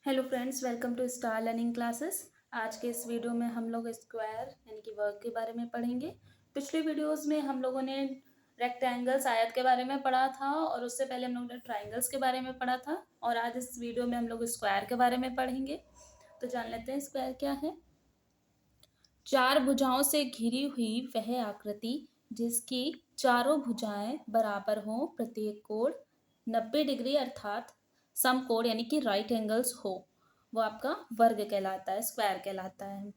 Hello friends, welcome to star learning classes. आज के इस वीडियो में हम लोग स्क्वायर यानी कि वर्ग के बारे में पढ़ेंगे। पिछले वीडियोस में हम लोगों ने रेक्टेंगल्स आयत के बारे में पढ़ा था और उससे पहले हम लोगों ने ट्राइंगल्स के बारे में पढ़ा था और आज इस वीडियो में हम लोग स्क्वायर के बारे में पढ़ेंगे। तो जान लेते हैं स्क्वायर क्या है। चार भुजाओं से घिरी हुई वह आकृति जिसकी चारों भुजाएं बराबर हों, प्रत्येक कोण 90 डिग्री अर्थात समकोण यानी कि राइट एंगल्स हो, वो आपका वर्ग कहलाता है, स्क्वायर कहलाता है।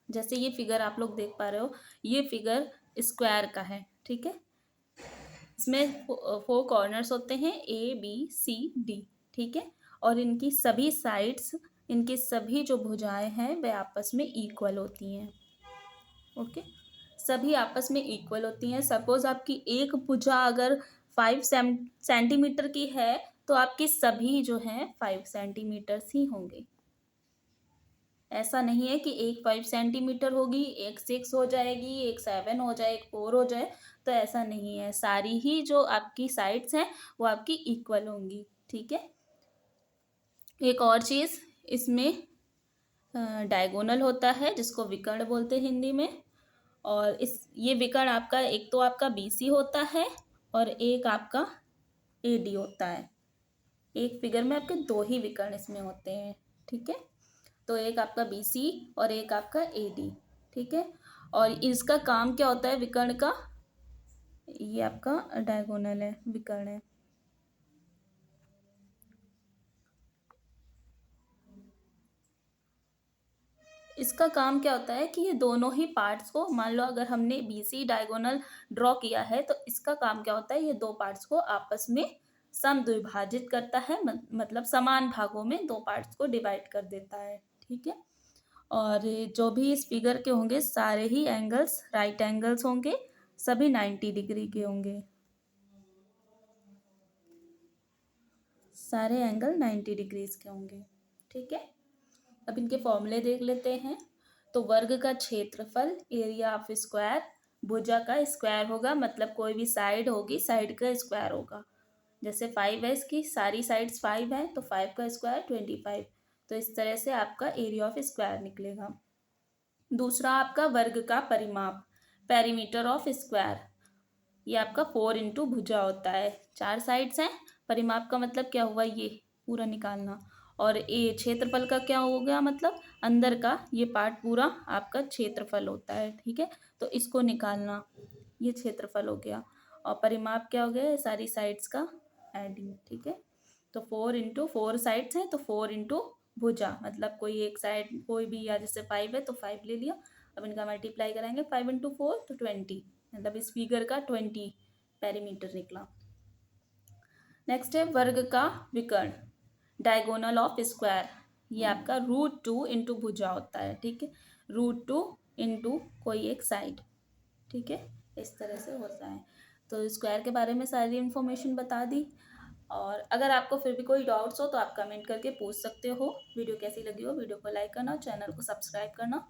जैसे ये फिगर आप लोग देख पा रहे हो, ये फिगर स्क्वायर का है। ठीक है, इसमें 4 कॉर्नर्स होते हैं, ABCD। ठीक है, और इनकी सभी साइड्स, इनकी सभी जो भुजाएं हैं वे आपस में इक्वल होती हैं। ओके, सभी आपस में इक्वल होती हैं। सपोज आपकी एक भुजा अगर 5 सेंटीमीटर की है तो आपकी सभी जो हैं 5 सेंटीमीटर ही होंगे। ऐसा नहीं है कि एक 5 सेंटीमीटर होगी, एक 6 हो जाएगी, एक 7 हो जाए, एक 4 हो जाए, तो ऐसा नहीं है। सारी ही जो आपकी साइड्स हैं वो आपकी इक्वल होंगी। ठीक है, एक और चीज़ इसमें डायगोनल होता है जिसको विकर्ण बोलते हैं हिंदी में। और ये विकर्ण आपका एक तो आपका BC होता है और एक आपका AD होता है। एक फिगर में आपके दो ही विकर्ण इसमें होते हैं। ठीक है, तो एक आपका BC और एक आपका AD। ठीक है, और इसका काम क्या होता है विकर्ण का? ये आपका डायगोनल है, विकर्ण है। इसका काम क्या होता है कि ये दोनों ही पार्ट्स को, मान लो अगर हमने BC डायगोनल ड्रॉ किया है तो इसका काम क्या होता है, ये दो पार्ट्स को आपस में समद्विभाजित करता है, मतलब समान भागों में दो पार्ट्स को डिवाइड कर देता है। ठीक है, और जो भी इस फिगर के होंगे सारे ही एंगल्स राइट एंगल्स होंगे, सभी 90 डिग्री के होंगे। सारे एंगल 90 डिग्रीज के होंगे। ठीक है, अब इनके फॉर्मूले देख लेते हैं। तो वर्ग का क्षेत्रफल, एरिया ऑफ स्क्वायर, भुजा का स्क्वायर होगा, मतलब कोई भी साइड होगी, साइड का स्क्वायर होगा। जैसे 5 है, इसकी सारी साइड्स 5 है तो 5 का स्क्वायर 25। तो इस तरह से आपका एरिया ऑफ स्क्वायर निकलेगा। दूसरा आपका वर्ग का परिमाप, पेरीमीटर ऑफ स्क्वायर, ये आपका 4 इंटू भुजा होता है। चार साइड्स हैं, परिमाप का मतलब क्या हुआ, ये पूरा निकालना। और ये क्षेत्रफल का क्या हो गया, मतलब अंदर का ये पार्ट पूरा आपका क्षेत्रफल होता है। ठीक है, तो इसको निकालना, ये क्षेत्रफल हो गया। और परिमाप क्या हो गया, ये सारी साइड्स का एडिंग। ठीक है, तो 4 इंटू 4 साइड्स हैं तो 4 इंटू भुजा, मतलब कोई एक साइड कोई भी, या जैसे 5 है तो 5 ले लिया। अब इनका मल्टीप्लाई कराएंगे, 5 इंटू 4 तो 20, मतलब इस फिगर का 20 पेरीमीटर निकला। नेक्स्ट है वर्ग का विकर्ण, डायगोनल ऑफ स्क्वायर, ये आपका √2 इंटू भुजा होता है। ठीक है, √2 इंटू कोई एक साइड। ठीक है, इस तरह से होता है। तो स्क्वायर के बारे में सारी इन्फॉर्मेशन बता दी। और अगर आपको फिर भी कोई डाउट्स हो तो आप कमेंट करके पूछ सकते हो। वीडियो कैसी लगी हो, वीडियो को लाइक करना, चैनल को सब्सक्राइब करना।